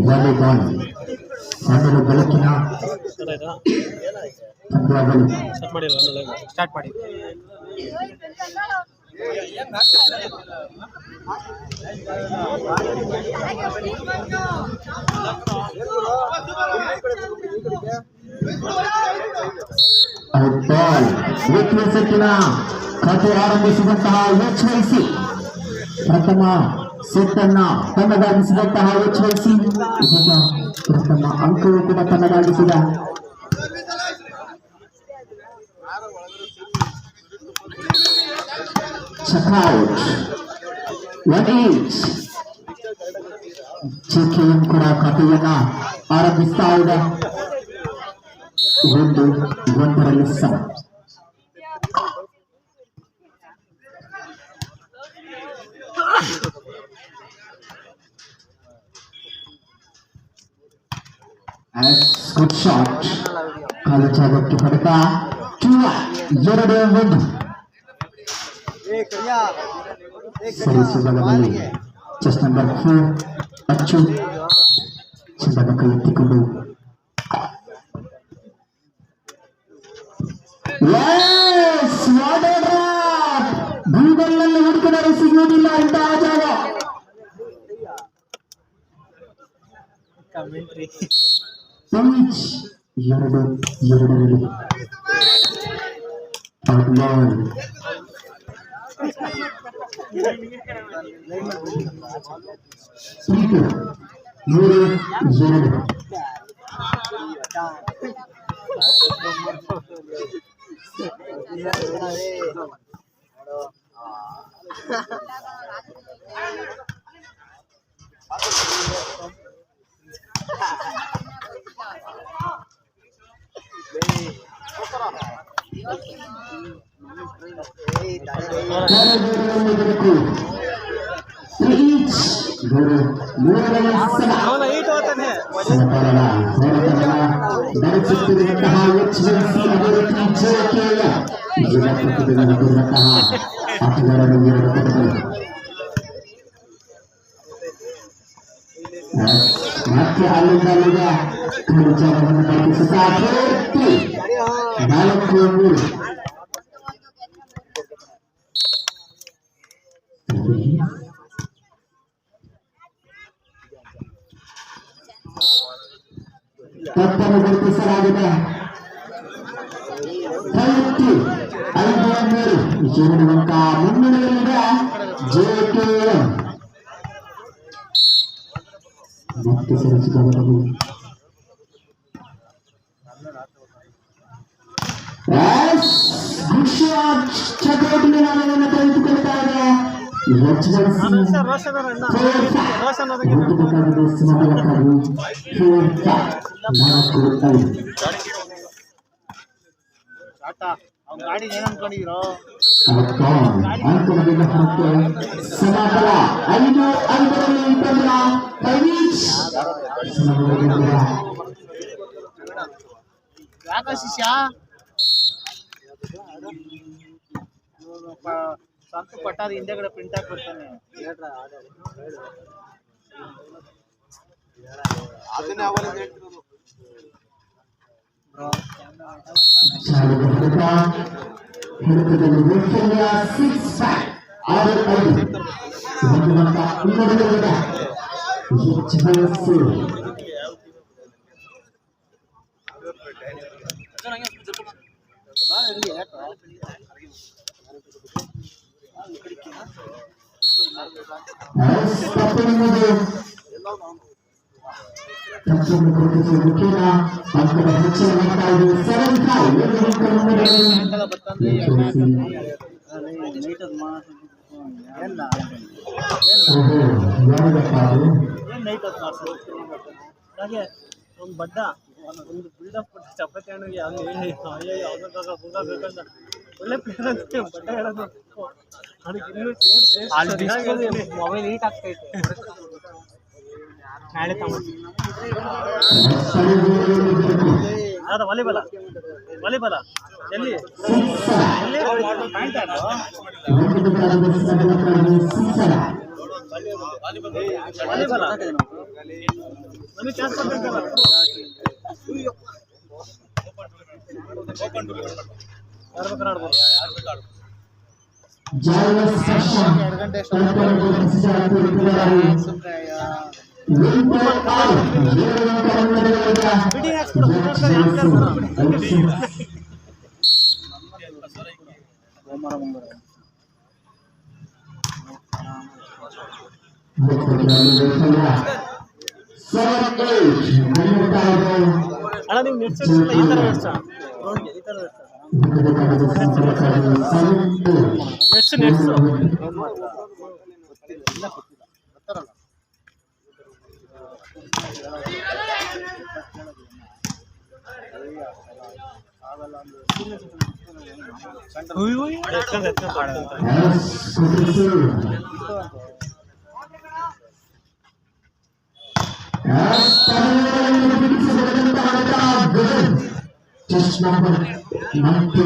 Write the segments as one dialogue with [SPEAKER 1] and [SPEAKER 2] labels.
[SPEAKER 1] Volleyball ಆಡಲು ಬೆಳಕಿನ ಪಂದ್ಯಾವಳಿ
[SPEAKER 2] ಸ್ಟಾರ್ಟ್ ಮಾಡಿ
[SPEAKER 1] ಔಟ್ಬಾಲ್ ವಿಕೆಟ್ ಖಾತೆ ಆರಂಭಿಸಿದಂತಹ ಎಚ್ವೈಸಿ ಪ್ರಥಮ ಸೆಟ್ ಅನ್ನ ತನ್ನದಾಗಿಸಿದಂತಹ ಎಚ್ವೈಸಿ ಇದೀಗ ಪ್ರಥಮ ಅಂಕವು ಕೂಡ ತನ್ನದಾಗಿಸಿದ ಚೆಕ್ಔಟ್ 1 ಈಚ್ ಜೆಕೆಎಂ ಕೂಡ ಖಾತೆಯನ್ನ ಆರಂಭಿಸ್ತಾ ಇದೆ 1-1 ಸಮ ಗುಡ್ ಶಾಟ್ ಕಾಲು ಜಾಗಕ್ಕೆ ಪಡೆದ 2-1 ಸರಿಸುಬಲದಲ್ಲಿ ಚೆಸ್ ನಂಬರ್ 4 ಅಚ್ಚು ಚೆಂಡನ್ನು ಕೈ ಎತ್ತಿಕೊಂಡು ಗೂಗಲ್ನಲ್ಲಿ ಹುಡುಕಿದರೆ ಸಿಗುವುದಿಲ್ಲ ಇಂತಹ ಜಾಗ ಪಿಚ್ 2-2 ಔಟ್ಬಾಲ್ ಸ್ಪೀಕರ್ 3-2 ಮತ್ತೆ ಅಲ್ಲಿಂದ ವಿಚಾರವನ್ನು ಕಲ್ಪಿಸುತ್ತಾ 4-3 ತಪ್ಪನ್ನು ಗುರುತಿಸಲಾಗಿದೆ 5-3 ವಿಜಯವಂತ ಮುನ್ನಡೆಯಲ್ಲಿದೆ ಜೆಕೆಎಂ ಮತ್ತೆ ಸರಿಸಿದವರು ಚಕ್ರವರ್ತಿಗೆ ನಾಳೆಯನ್ನು ತೆಗೆದುಕೊಳ್ತಾ ಇದೆ
[SPEAKER 2] ಗಾಡಿ ಏನ್ ಅನ್ಕೊಂಡಿರೋ
[SPEAKER 1] ಸಮಾಬಲ 5-5ರಲ್ಲಿ ಪಂದ್ರ
[SPEAKER 2] ಯಾಕ ಶಿಷ್ಯ ಸ್ವಂತ ಪಟ್ಟಾದ ಹಿಂದೆಗಡೆ ಪ್ರಿಂಟ್ ಹಾಕಿ ಬರ್ತಾನೆ ಅದನ್ನೇ ಅವಲೇ ಹೇಳ್ತಿರೋದು ಒಂದು ಬಡ್ಡ ಒಂದು ಬಿಲ್ಡಪ್ ಕೊಟ್ಟು ಚಪಾತಿ ಹಣ್ಣಿಗೆ ಅದು ಹೇಳಿ ಅಯ್ಯೋ ಯಾವುದಕ್ಕಾಗ ಬೇಕಂತ ಒಳ್ಳೆ ಪ್ಲೇಯರ್ ಅಂತ ಬಡ್ಡ ಹೇಳೋದು ಅದಕ್ಕೆ ಇನ್ನೂ ಮೊಬೈಲ್ ಹೀಟ್ ಆಗ್ತೈತೆ ನಾಳೆ ತಗೊಂಡು ಅದ ವಾಲಿಬಾಲ ವಾಲಿಬಾಲ ಎಲ್ಲಿ ಎಲ್ಲಿ ವಾಲಿಬಾಲ ನಮಗೆ ಚಾನ್ಸ್ ಕೊಡ್ಬೇಕಲ್ಲ. ಯಾರು ಬೇಕಾದ್ರೆ ಆಡ್ಬೋದು. ಅಣ್ಣ ನೀವು ನೆಟ್ಸ್ ಈ ಥರ ನೆಟ್ಸ ರೋಡ್ಗೆ ಈ ಥರ nets nets
[SPEAKER 1] Just number 90,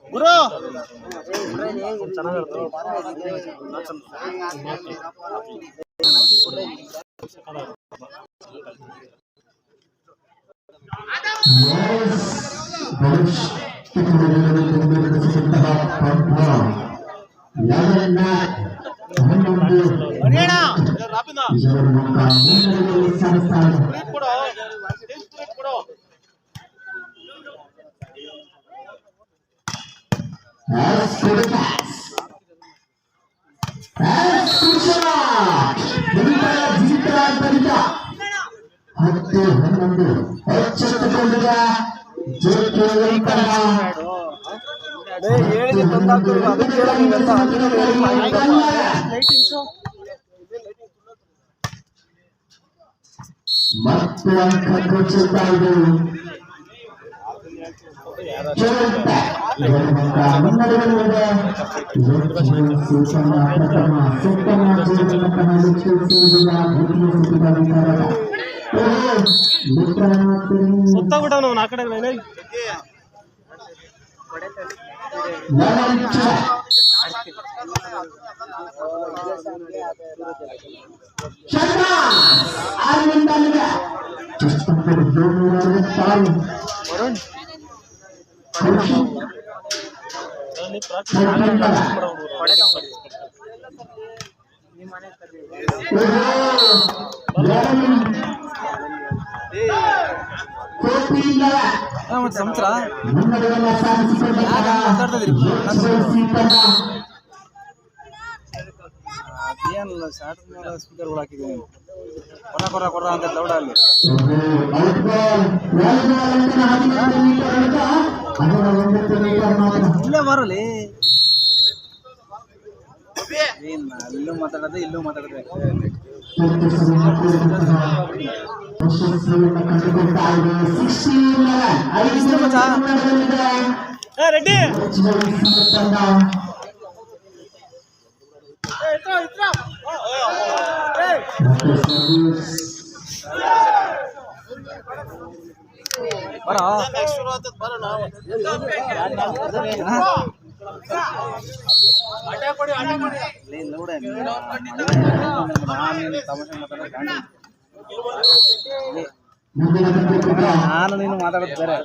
[SPEAKER 2] Guru
[SPEAKER 1] As for the pass. As for the shot. Benita. ಹತ್ತು 11 ಎಚ್ಚೆತ್ತುಕೊಂಡಿದ JK ವೆಂಕಣ್ಣ. ಮತ್ತು ಅಂಕ ಕೊಚ್ಚುತ್ತಾ ಇದ್ದರು.
[SPEAKER 2] ಸುತ್ತಾಗ್ಬಿಟ್ಟ ನಾವು ಆ ಕಡೆ ಸಂವತ್ಸರ ಏನಲ್ಲ ಶಾರ್ಟ್ ಮೇಲೆ ಸ್ಪೀಕರ್ಗಳು ಹಾಕಿದ್ದೀನಿ ಕೊರ ಅಂತ ಲೌಡಲ್ಲಿ ಇಲ್ಲೇ ಬರಲಿ ಅಲ್ಲೂ ಮಾತಾಡೋದು ಇಲ್ಲೂ ಮಾತಾಡೋದು ರೆಡ್ಡಿ ನಾನು ನೀನು ಮಾತಾಡೋದು ಬೇರೆ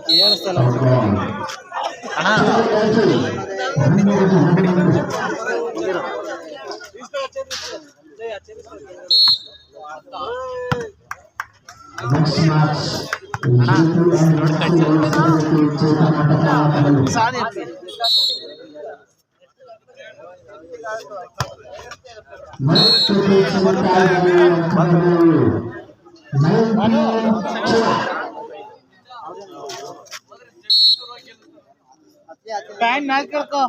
[SPEAKER 2] ಕೇಳಿಸ್ತಲ್ಲ ಪ್ಯಾನ್ ಮ್ಯಾಚ್ ಕೇಳ್ಕೊ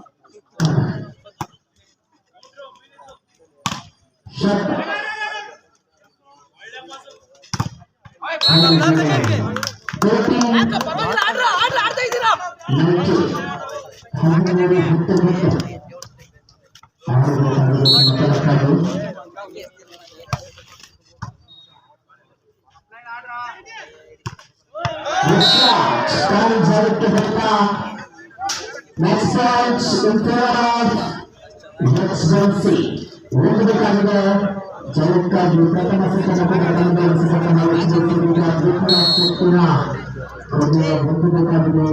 [SPEAKER 1] Next match in favor of X1C. ಹೋಗಬೇಕಾಗಿದೆ ಜಗಕ್ಕಾಗಿ ಪ್ರಥಮ ಸೆಕೆಂಡ್ ಹೋಗಬೇಕಾಗಿದೆ.